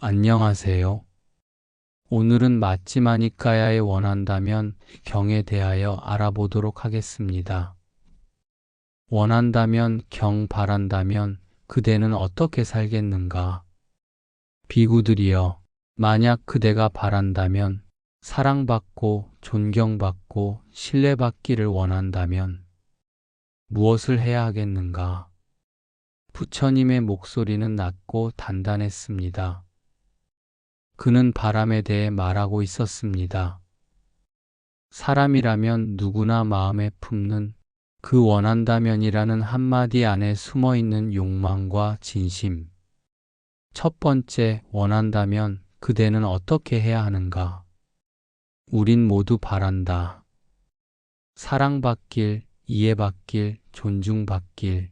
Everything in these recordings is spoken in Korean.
안녕하세요. 오늘은 맛지마니까야에 원한다면 경에 대하여 알아보도록 하겠습니다. 원한다면 경 바란다면 그대는 어떻게 살겠는가? 비구들이여, 만약 그대가 바란다면 사랑받고 존경받고 신뢰받기를 원한다면 무엇을 해야 하겠는가? 부처님의 목소리는 낮고 단단했습니다. 그는 바람에 대해 말하고 있었습니다. 사람이라면 누구나 마음에 품는 그 원한다면이라는 한마디 안에 숨어 있는 욕망과 진심. 첫 번째, 원한다면 그대는 어떻게 해야 하는가? 우린 모두 바란다. 사랑받길, 이해받길, 존중받길.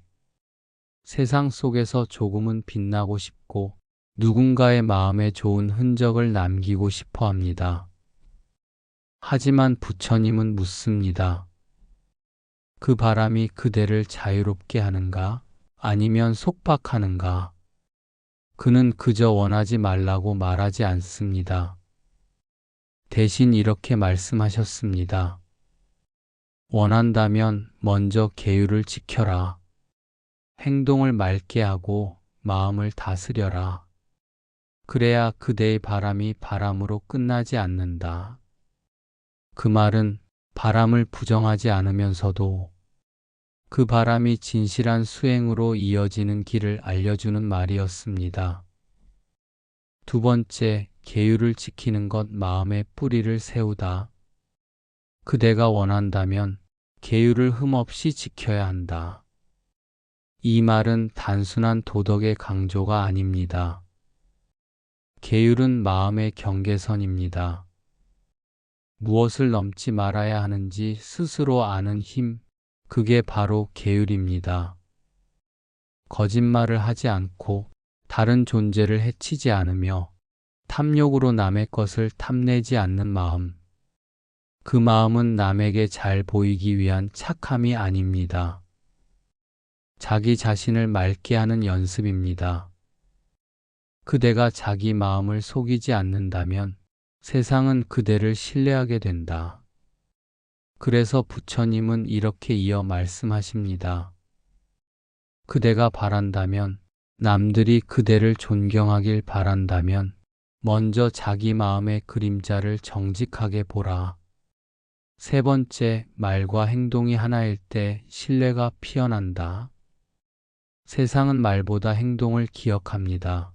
세상 속에서 조금은 빛나고 싶고 누군가의 마음에 좋은 흔적을 남기고 싶어 합니다. 하지만 부처님은 묻습니다. 그 바람이 그대를 자유롭게 하는가? 아니면 속박하는가? 그는 그저 원하지 말라고 말하지 않습니다. 대신 이렇게 말씀하셨습니다. 원한다면 먼저 계율을 지켜라. 행동을 맑게 하고 마음을 다스려라. 그래야 그대의 바람이 바람으로 끝나지 않는다. 그 말은 바람을 부정하지 않으면서도 그 바람이 진실한 수행으로 이어지는 길을 알려주는 말이었습니다. 두 번째, 계율을 지키는 것 마음의 뿌리를 세우다. 그대가 원한다면 계율을 흠없이 지켜야 한다. 이 말은 단순한 도덕의 강조가 아닙니다. 계율은 마음의 경계선입니다. 무엇을 넘지 말아야 하는지 스스로 아는 힘, 그게 바로 계율입니다. 거짓말을 하지 않고 다른 존재를 해치지 않으며 탐욕으로 남의 것을 탐내지 않는 마음. 그 마음은 남에게 잘 보이기 위한 착함이 아닙니다. 자기 자신을 맑게 하는 연습입니다. 그대가 자기 마음을 속이지 않는다면 세상은 그대를 신뢰하게 된다. 그래서 부처님은 이렇게 이어 말씀하십니다. 그대가 바란다면, 남들이 그대를 존경하길 바란다면 먼저 자기 마음의 그림자를 정직하게 보라. 세 번째, 말과 행동이 하나일 때 신뢰가 피어난다. 세상은 말보다 행동을 기억합니다.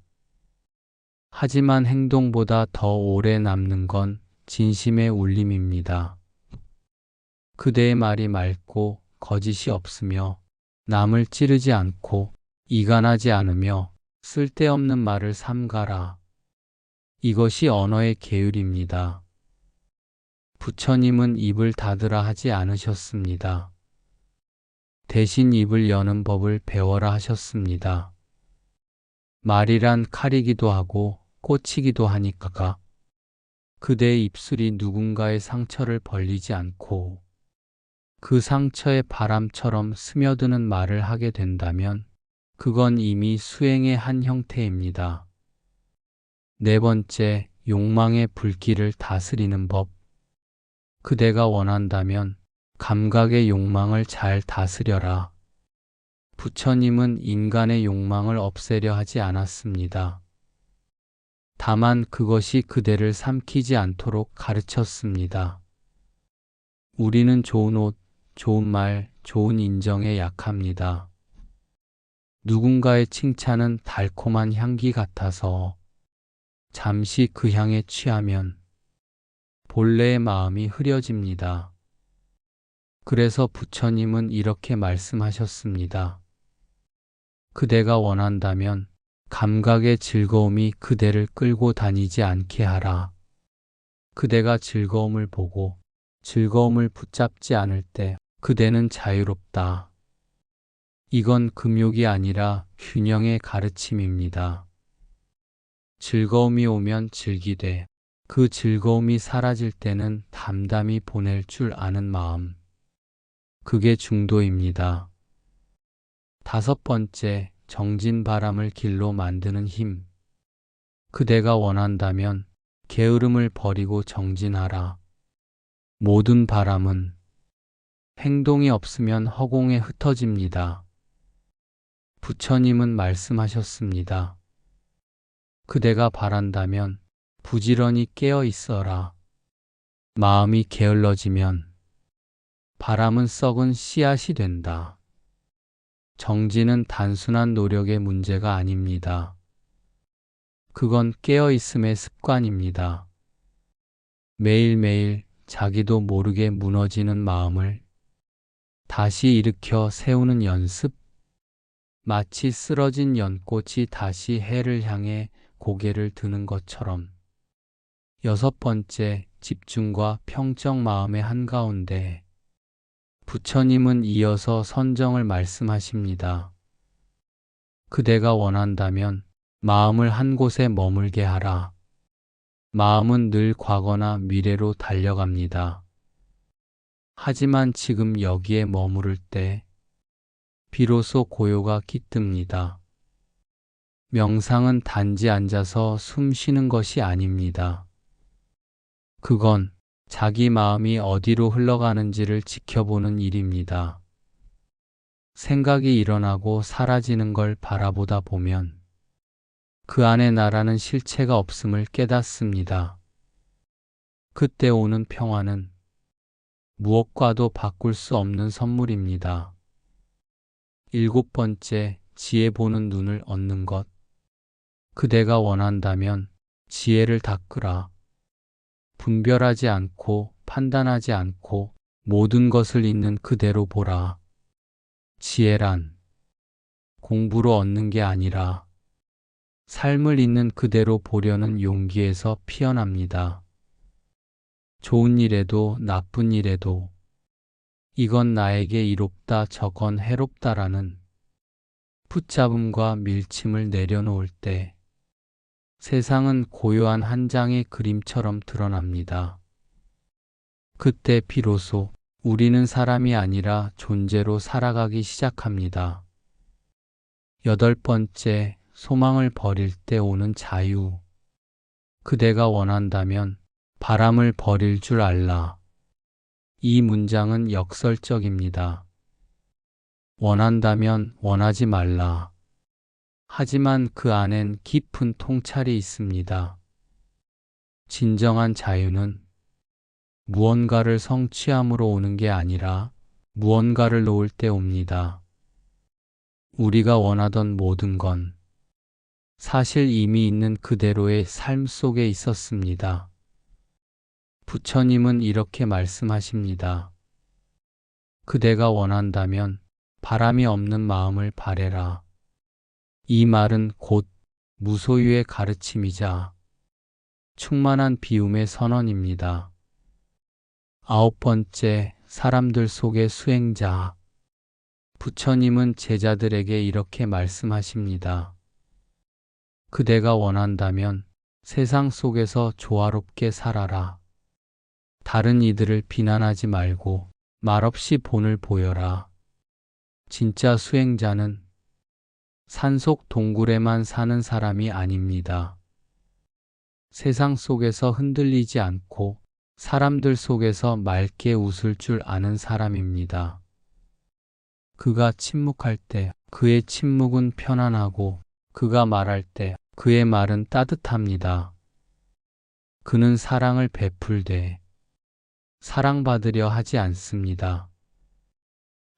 하지만 행동보다 더 오래 남는 건 진심의 울림입니다. 그대의 말이 맑고 거짓이 없으며 남을 찌르지 않고 이간하지 않으며 쓸데없는 말을 삼가라. 이것이 언어의 계율입니다. 부처님은 입을 닫으라 하지 않으셨습니다. 대신 입을 여는 법을 배워라 하셨습니다. 말이란 칼이기도 하고 꽂히기도 하니까 그대의 입술이 누군가의 상처를 벌리지 않고 그 상처에 바람처럼 스며드는 말을 하게 된다면 그건 이미 수행의 한 형태입니다. 네 번째, 욕망의 불길을 다스리는 법. 그대가 원한다면 감각의 욕망을 잘 다스려라. 부처님은 인간의 욕망을 없애려 하지 않았습니다. 다만 그것이 그대를 삼키지 않도록 가르쳤습니다. 우리는 좋은 옷, 좋은 말, 좋은 인정에 약합니다. 누군가의 칭찬은 달콤한 향기 같아서 잠시 그 향에 취하면 본래의 마음이 흐려집니다. 그래서 부처님은 이렇게 말씀하셨습니다. 그대가 원한다면 감각의 즐거움이 그대를 끌고 다니지 않게 하라. 그대가 즐거움을 보고 즐거움을 붙잡지 않을 때 그대는 자유롭다. 이건 금욕이 아니라 균형의 가르침입니다. 즐거움이 오면 즐기되 그 즐거움이 사라질 때는 담담히 보낼 줄 아는 마음. 그게 중도입니다. 다섯 번째, 정진 바람을 길로 만드는 힘. 그대가 원한다면 게으름을 버리고 정진하라. 모든 바람은 행동이 없으면 허공에 흩어집니다. 부처님은 말씀하셨습니다. 그대가 바란다면 부지런히 깨어 있어라. 마음이 게을러지면 바람은 썩은 씨앗이 된다. 정진은 단순한 노력의 문제가 아닙니다. 그건 깨어있음의 습관입니다. 매일매일 자기도 모르게 무너지는 마음을 다시 일으켜 세우는 연습, 마치 쓰러진 연꽃이 다시 해를 향해 고개를 드는 것처럼. 6번째, 집중과 평정 마음의 한가운데 부처님은 이어서 선정을 말씀하십니다. 그대가 원한다면 마음을 한 곳에 머물게 하라. 마음은 늘 과거나 미래로 달려갑니다. 하지만 지금 여기에 머무를 때 비로소 고요가 깃듭니다. 명상은 단지 앉아서 숨 쉬는 것이 아닙니다. 그건 자기 마음이 어디로 흘러가는지를 지켜보는 일입니다. 생각이 일어나고 사라지는 걸 바라보다 보면 그 안에 나라는 실체가 없음을 깨닫습니다. 그때 오는 평화는 무엇과도 바꿀 수 없는 선물입니다. 7번째, 지혜 보는 눈을 얻는 것. 그대가 원한다면 지혜를 닦으라. 분별하지 않고 판단하지 않고 모든 것을 있는 그대로 보라. 지혜란 공부로 얻는 게 아니라 삶을 있는 그대로 보려는 용기에서 피어납니다. 좋은 일에도 나쁜 일에도 이건 나에게 이롭다 저건 해롭다라는 붙잡음과 밀침을 내려놓을 때 세상은 고요한 한 장의 그림처럼 드러납니다. 그때 비로소 우리는 사람이 아니라 존재로 살아가기 시작합니다. 8번째, 소망을 버릴 때 오는 자유. 그대가 원한다면 바람을 버릴 줄 알라. 이 문장은 역설적입니다. 원한다면 원하지 말라. 하지만 그 안엔 깊은 통찰이 있습니다. 진정한 자유는 무언가를 성취함으로 오는 게 아니라 무언가를 놓을 때 옵니다. 우리가 원하던 모든 건 사실 이미 있는 그대로의 삶 속에 있었습니다. 부처님은 이렇게 말씀하십니다. 그대가 원한다면 바람이 없는 마음을 바래라. 이 말은 곧 무소유의 가르침이자 충만한 비움의 선언입니다. 9번째, 사람들 속의 수행자. 부처님은 제자들에게 이렇게 말씀하십니다. 그대가 원한다면 세상 속에서 조화롭게 살아라. 다른 이들을 비난하지 말고 말없이 본을 보여라. 진짜 수행자는 산속 동굴에만 사는 사람이 아닙니다. 세상 속에서 흔들리지 않고 사람들 속에서 맑게 웃을 줄 아는 사람입니다. 그가 침묵할 때 그의 침묵은 편안하고 그가 말할 때 그의 말은 따뜻합니다. 그는 사랑을 베풀되 사랑받으려 하지 않습니다.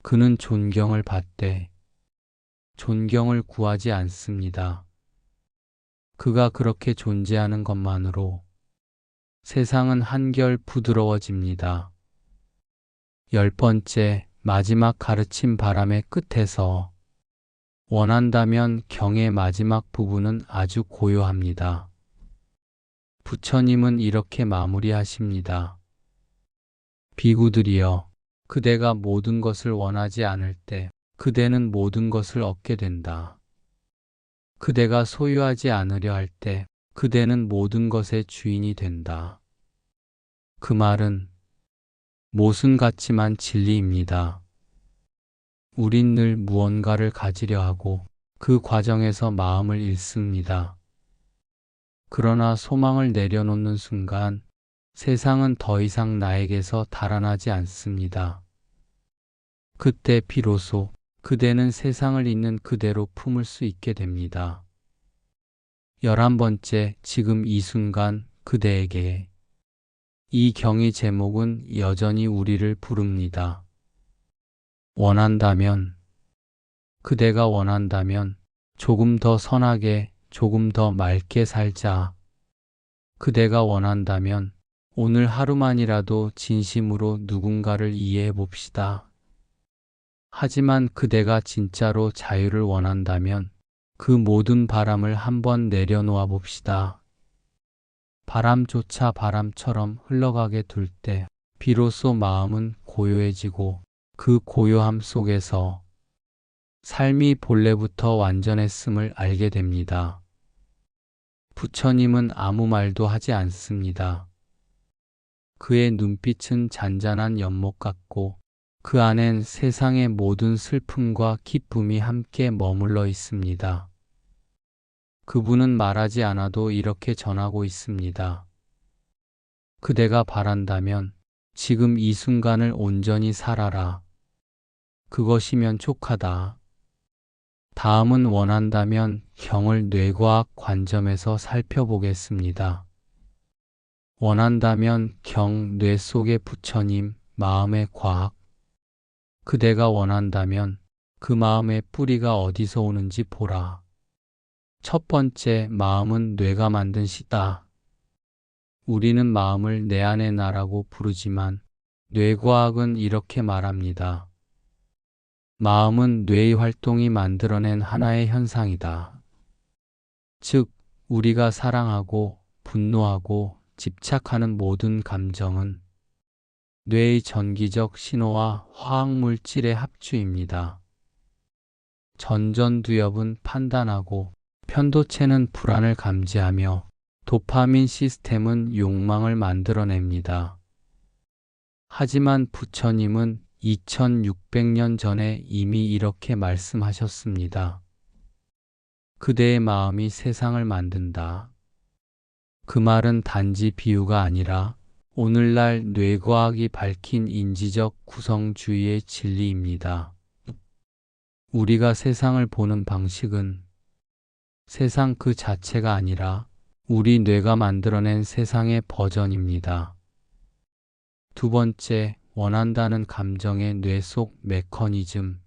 그는 존경을 받되 존경을 구하지 않습니다. 그가 그렇게 존재하는 것만으로 세상은 한결 부드러워집니다. 10번째, 마지막 가르침 바람의 끝에서. 원한다면 경의 마지막 부분은 아주 고요합니다. 부처님은 이렇게 마무리하십니다. 비구들이여, 그대가 모든 것을 원하지 않을 때 그대는 모든 것을 얻게 된다. 그대가 소유하지 않으려 할 때 그대는 모든 것의 주인이 된다. 그 말은 모순 같지만 진리입니다. 우린 늘 무언가를 가지려 하고 그 과정에서 마음을 잃습니다. 그러나 소망을 내려놓는 순간 세상은 더 이상 나에게서 달아나지 않습니다. 그때 비로소 그대는 세상을 있는 그대로 품을 수 있게 됩니다. 11번째, 지금 이 순간 그대에게. 이 경의 제목은 여전히 우리를 부릅니다. 원한다면, 그대가 원한다면 조금 더 선하게, 조금 더 맑게 살자. 그대가 원한다면 오늘 하루만이라도 진심으로 누군가를 이해해 봅시다. 하지만 그대가 진짜로 자유를 원한다면 그 모든 바람을 한번 내려놓아 봅시다. 바람조차 바람처럼 흘러가게 둘 때 비로소 마음은 고요해지고 그 고요함 속에서 삶이 본래부터 완전했음을 알게 됩니다. 부처님은 아무 말도 하지 않습니다. 그의 눈빛은 잔잔한 연못 같고 그 안엔 세상의 모든 슬픔과 기쁨이 함께 머물러 있습니다. 그분은 말하지 않아도 이렇게 전하고 있습니다. 그대가 바란다면 지금 이 순간을 온전히 살아라. 그것이면 족하다. 다음은 원한다면 경을 뇌과학 관점에서 살펴보겠습니다. 원한다면 경, 뇌 속의 부처님, 마음의 과학. 그대가 원한다면 그 마음의 뿌리가 어디서 오는지 보라. 첫 번째, 마음은 뇌가 만든 시다. 우리는 마음을 내 안의 나라고 부르지만 뇌과학은 이렇게 말합니다. 마음은 뇌의 활동이 만들어낸 하나의 현상이다. 즉, 우리가 사랑하고 분노하고 집착하는 모든 감정은 뇌의 전기적 신호와 화학물질의 합주입니다. 전전두엽은 판단하고 편도체는 불안을 감지하며 도파민 시스템은 욕망을 만들어냅니다. 하지만 부처님은 2600년 전에 이미 이렇게 말씀하셨습니다. 그대의 마음이 세상을 만든다. 그 말은 단지 비유가 아니라 오늘날 뇌과학이 밝힌 인지적 구성주의의 진리입니다. 우리가 세상을 보는 방식은 세상 그 자체가 아니라 우리 뇌가 만들어낸 세상의 버전입니다. 두 번째, 원한다는 감정의 뇌 속 메커니즘.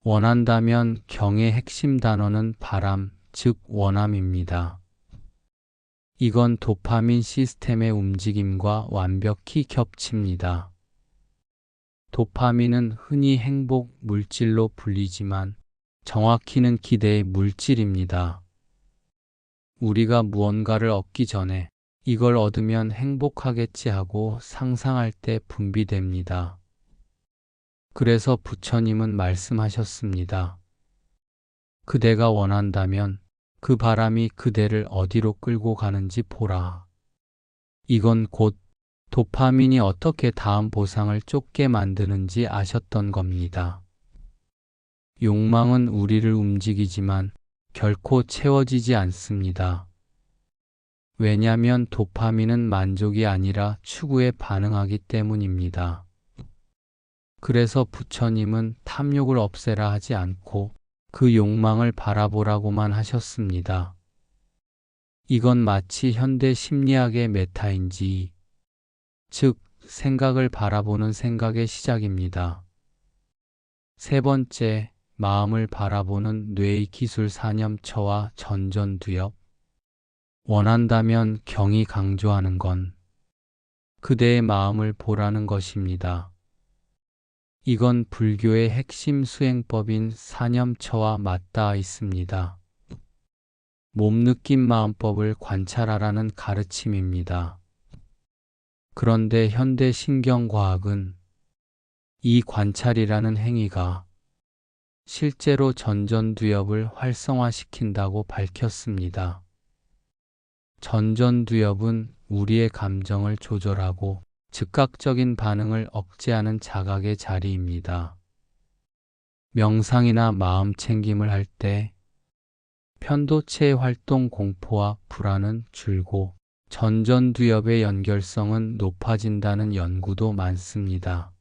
원한다면 경의 핵심 단어는 바람, 즉 원함입니다. 이건 도파민 시스템의 움직임과 완벽히 겹칩니다. 도파민은 흔히 행복 물질로 불리지만 정확히는 기대의 물질입니다. 우리가 무언가를 얻기 전에 이걸 얻으면 행복하겠지 하고 상상할 때 분비됩니다. 그래서 부처님은 말씀하셨습니다. 그대가 원한다면 그 바람이 그대를 어디로 끌고 가는지 보라. 이건 곧 도파민이 어떻게 다음 보상을 쫓게 만드는지 아셨던 겁니다. 욕망은 우리를 움직이지만 결코 채워지지 않습니다. 왜냐하면 도파민은 만족이 아니라 추구에 반응하기 때문입니다. 그래서 부처님은 탐욕을 없애라 하지 않고 그 욕망을 바라보라고만 하셨습니다. 이건 마치 현대 심리학의 메타인지, 즉 생각을 바라보는 생각의 시작입니다. 세 번째, 마음을 바라보는 뇌의 기술 사념처와 전전두엽. 원한다면 경이 강조하는 건 그대의 마음을 보라는 것입니다. 이건 불교의 핵심 수행법인 사념처와 맞닿아 있습니다. 몸느낌 마음법을 관찰하라는 가르침입니다. 그런데 현대 신경과학은 이 관찰이라는 행위가 실제로 전전두엽을 활성화시킨다고 밝혔습니다. 전전두엽은 우리의 감정을 조절하고 즉각적인 반응을 억제하는 자각의 자리입니다. 명상이나 마음 챙김을 할 때 편도체의 활동 공포와 불안은 줄고 전전두엽의 연결성은 높아진다는 연구도 많습니다.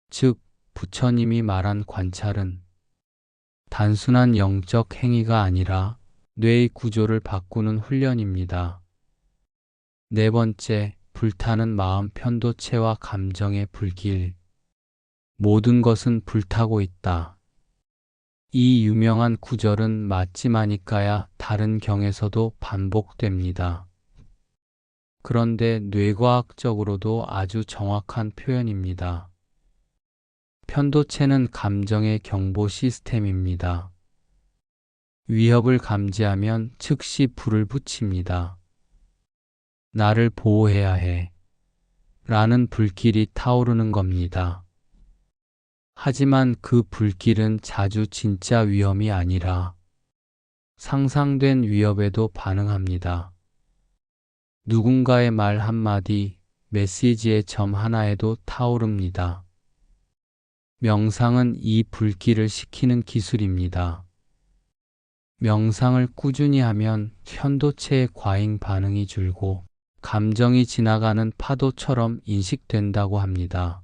즉, 부처님이 말한 관찰은 단순한 영적 행위가 아니라 뇌의 구조를 바꾸는 훈련입니다. 네 번째, 불타는 마음 편도체와 감정의 불길. 모든 것은 불타고 있다. 이 유명한 구절은 맞지마니까야 다른 경에서도 반복됩니다. 그런데 뇌과학적으로도 아주 정확한 표현입니다. 편도체는 감정의 경보 시스템입니다. 위협을 감지하면 즉시 불을 붙입니다. 나를 보호해야 해. 라는 불길이 타오르는 겁니다. 하지만 그 불길은 자주 진짜 위험이 아니라 상상된 위협에도 반응합니다. 누군가의 말 한마디, 메시지의 점 하나에도 타오릅니다. 명상은 이 불길을 식히는 기술입니다. 명상을 꾸준히 하면 편도체의 과잉 반응이 줄고 감정이 지나가는 파도처럼 인식된다고 합니다.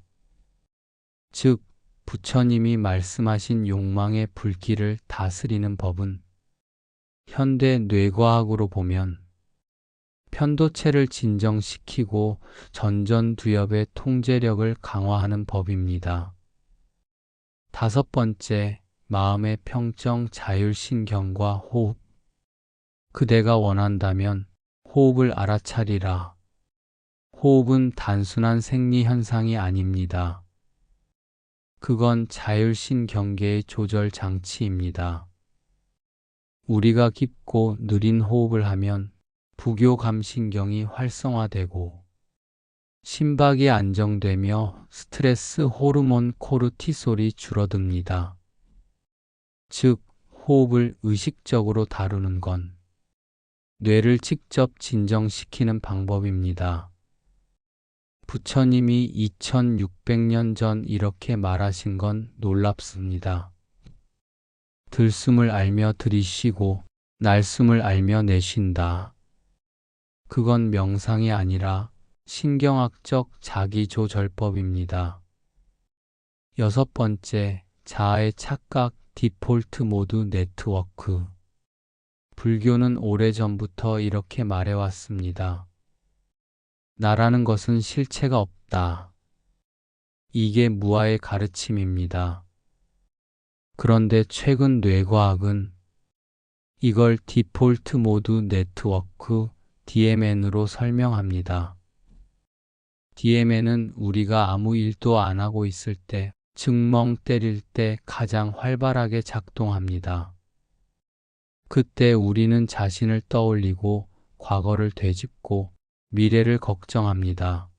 즉, 부처님이 말씀하신 욕망의 불길을 다스리는 법은 현대 뇌과학으로 보면 편도체를 진정시키고 전전두엽의 통제력을 강화하는 법입니다. 다섯 번째, 마음의 평정, 자율신경과 호흡. 그대가 원한다면 호흡을 알아차리라. 호흡은 단순한 생리현상이 아닙니다. 그건 자율신경계의 조절 장치입니다. 우리가 깊고 느린 호흡을 하면 부교감신경이 활성화되고 심박이 안정되며 스트레스 호르몬 코르티솔이 줄어듭니다. 즉, 호흡을 의식적으로 다루는 건 뇌를 직접 진정시키는 방법입니다. 부처님이 2600년 전 이렇게 말하신 건 놀랍습니다. 들숨을 알며 들이쉬고 날숨을 알며 내쉰다. 그건 명상이 아니라 신경학적 자기조절법입니다. 여섯 번째, 자아의 착각 디폴트 모드 네트워크. 불교는 오래전부터 이렇게 말해왔습니다. 나라는 것은 실체가 없다. 이게 무아의 가르침입니다. 그런데 최근 뇌과학은 이걸 디폴트 모드 네트워크 DMN으로 설명합니다. DMN은 우리가 아무 일도 안 하고 있을 때, 즉 멍 때릴 때 가장 활발하게 작동합니다. 그때 우리는 자신을 떠올리고 과거를 되짚고 미래를 걱정합니다.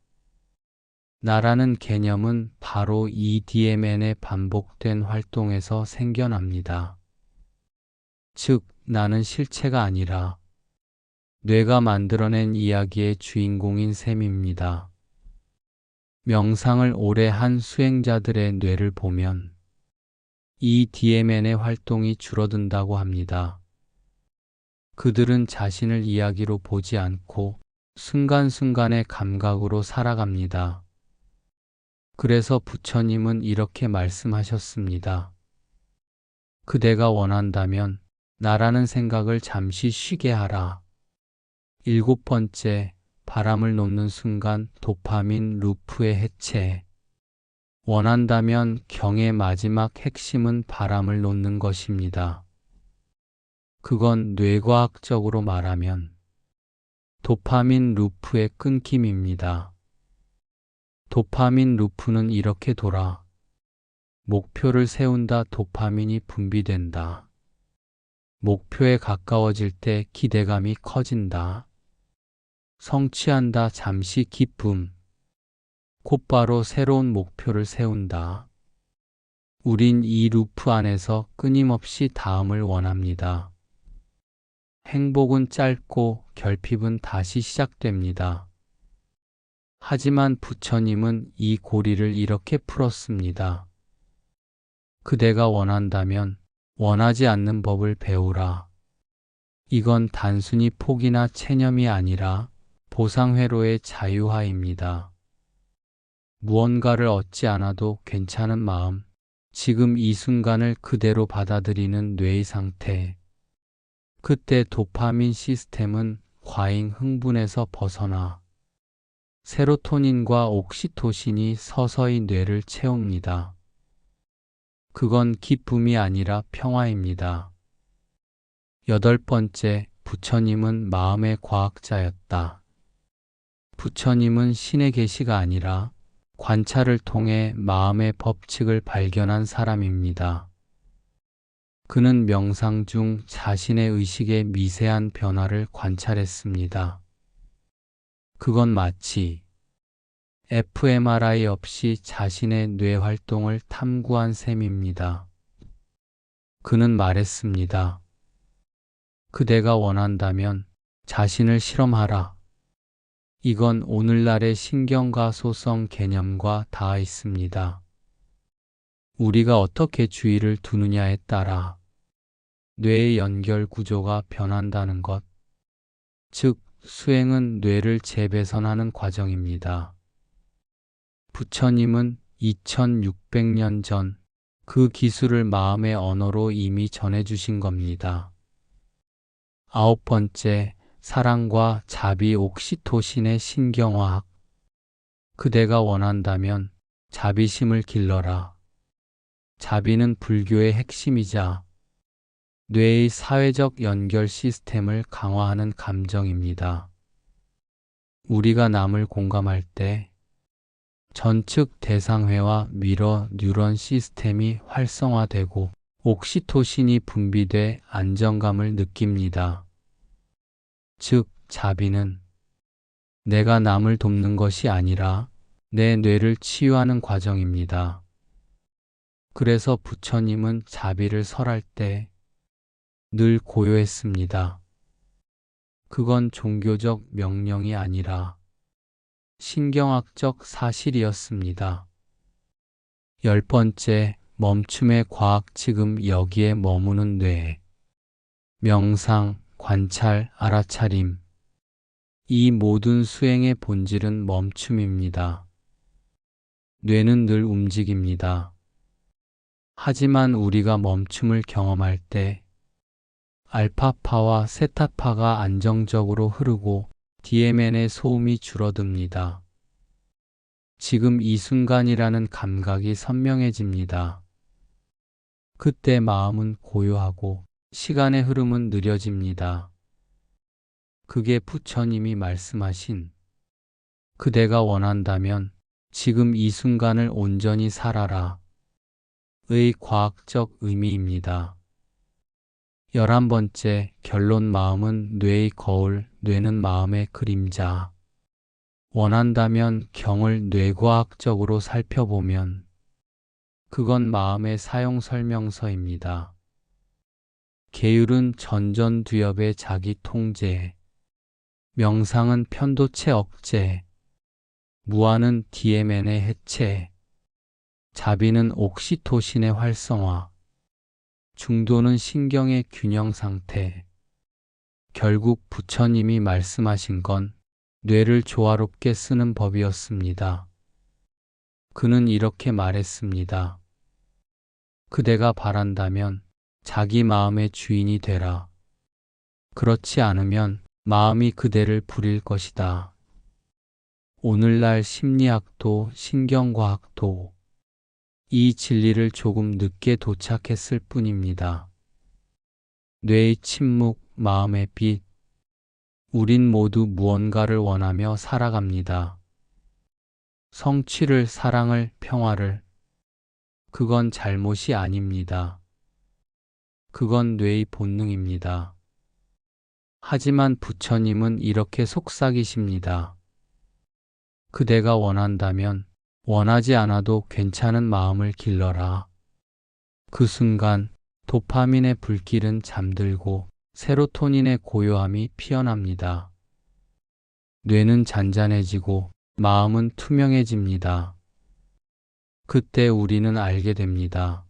나라는 개념은 바로 이 DMN의 반복된 활동에서 생겨납니다. 즉, 나는 실체가 아니라 뇌가 만들어낸 이야기의 주인공인 셈입니다. 명상을 오래 한 수행자들의 뇌를 보면 이 DMN의 활동이 줄어든다고 합니다. 그들은 자신을 이야기로 보지 않고 순간순간의 감각으로 살아갑니다. 그래서 부처님은 이렇게 말씀하셨습니다. 그대가 원한다면 나라는 생각을 잠시 쉬게 하라. 일곱 번째, 바람을 놓는 순간 도파민 루프의 해체. 원한다면 경의 마지막 핵심은 바람을 놓는 것입니다. 그건 뇌과학적으로 말하면 도파민 루프의 끊김입니다. 도파민 루프는 이렇게 돌아. 목표를 세운다 도파민이 분비된다. 목표에 가까워질 때 기대감이 커진다. 성취한다 잠시 기쁨. 곧바로 새로운 목표를 세운다. 우린 이 루프 안에서 끊임없이 다음을 원합니다. 행복은 짧고 결핍은 다시 시작됩니다. 하지만 부처님은 이 고리를 이렇게 풀었습니다. 그대가 원한다면 원하지 않는 법을 배우라. 이건 단순히 포기나 체념이 아니라 보상회로의 자유화입니다. 무언가를 얻지 않아도 괜찮은 마음, 지금 이 순간을 그대로 받아들이는 뇌의 상태. 그때 도파민 시스템은 과잉 흥분에서 벗어나 세로토닌과 옥시토신이 서서히 뇌를 채웁니다. 그건 기쁨이 아니라 평화입니다. 8번째, 부처님은 마음의 과학자였다. 부처님은 신의 계시가 아니라 관찰을 통해 마음의 법칙을 발견한 사람입니다. 그는 명상 중 자신의 의식의 미세한 변화를 관찰했습니다. 그건 마치 fMRI 없이 자신의 뇌 활동을 탐구한 셈입니다. 그는 말했습니다. 그대가 원한다면 자신을 실험하라. 이건 오늘날의 신경과소성 개념과 닿아 있습니다. 우리가 어떻게 주의를 두느냐에 따라 뇌의 연결 구조가 변한다는 것, 즉 수행은 뇌를 재배선하는 과정입니다. 부처님은 2600년 전 그 기술을 마음의 언어로 이미 전해주신 겁니다. 9번째, 사랑과 자비 옥시토신의 신경화학. 그대가 원한다면 자비심을 길러라. 자비는 불교의 핵심이자 뇌의 사회적 연결 시스템을 강화하는 감정입니다. 우리가 남을 공감할 때 전측 대상회와 미러 뉴런 시스템이 활성화되고 옥시토신이 분비돼 안정감을 느낍니다. 즉, 자비는 내가 남을 돕는 것이 아니라 내 뇌를 치유하는 과정입니다. 그래서 부처님은 자비를 설할 때 늘 고요했습니다. 그건 종교적 명령이 아니라 신경학적 사실이었습니다. 10번째, 멈춤의 과학. 지금 여기에 머무는 뇌. 명상, 관찰, 알아차림. 이 모든 수행의 본질은 멈춤입니다. 뇌는 늘 움직입니다. 하지만 우리가 멈춤을 경험할 때 알파파와 세타파가 안정적으로 흐르고 DMN의 소음이 줄어듭니다. 지금 이 순간이라는 감각이 선명해집니다. 그때 마음은 고요하고 시간의 흐름은 느려집니다. 그게 부처님이 말씀하신 그대가 원한다면 지금 이 순간을 온전히 살아라 의 과학적 의미입니다. 11번째, 결론. 마음은 뇌의 거울, 뇌는 마음의 그림자. 원한다면 경을 뇌과학적으로 살펴보면 그건 마음의 사용 설명서입니다. 계율은 전전두엽의 자기 통제, 명상은 편도체 억제, 무아는 DMN의 해체, 자비는 옥시토신의 활성화, 중도는 신경의 균형 상태. 결국 부처님이 말씀하신 건 뇌를 조화롭게 쓰는 법이었습니다. 그는 이렇게 말했습니다. 그대가 바란다면 자기 마음의 주인이 되라. 그렇지 않으면 마음이 그대를 부릴 것이다. 오늘날 심리학도 신경과학도 이 진리를 조금 늦게 도착했을 뿐입니다. 뇌의 침묵, 마음의 빛. 우린 모두 무언가를 원하며 살아갑니다. 성취를, 사랑을, 평화를. 그건 잘못이 아닙니다. 그건 뇌의 본능입니다. 하지만 부처님은 이렇게 속삭이십니다. 그대가 원한다면 원하지 않아도 괜찮은 마음을 길러라. 그 순간 도파민의 불길은 잠들고 세로토닌의 고요함이 피어납니다. 뇌는 잔잔해지고 마음은 투명해집니다. 그때 우리는 알게 됩니다.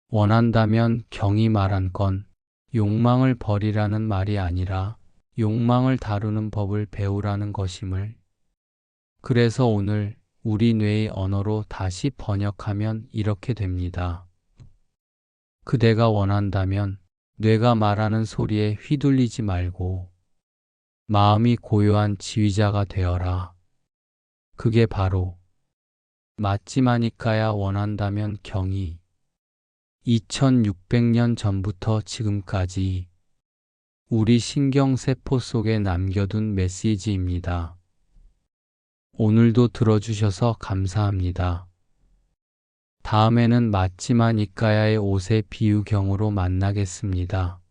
원한다면 경이 말한 건 욕망을 버리라는 말이 아니라 욕망을 다루는 법을 배우라는 것임을. 그래서 오늘 우리 뇌의 언어로 다시 번역하면 이렇게 됩니다. 그대가 원한다면 뇌가 말하는 소리에 휘둘리지 말고 마음이 고요한 지휘자가 되어라. 그게 바로 맞지마니까야. 원한다면 경이 2600년 전부터 지금까지 우리 신경세포 속에 남겨둔 메시지입니다. 오늘도 들어주셔서 감사합니다. 다음에는 맞지마니까야의 5세 비유경으로 만나겠습니다.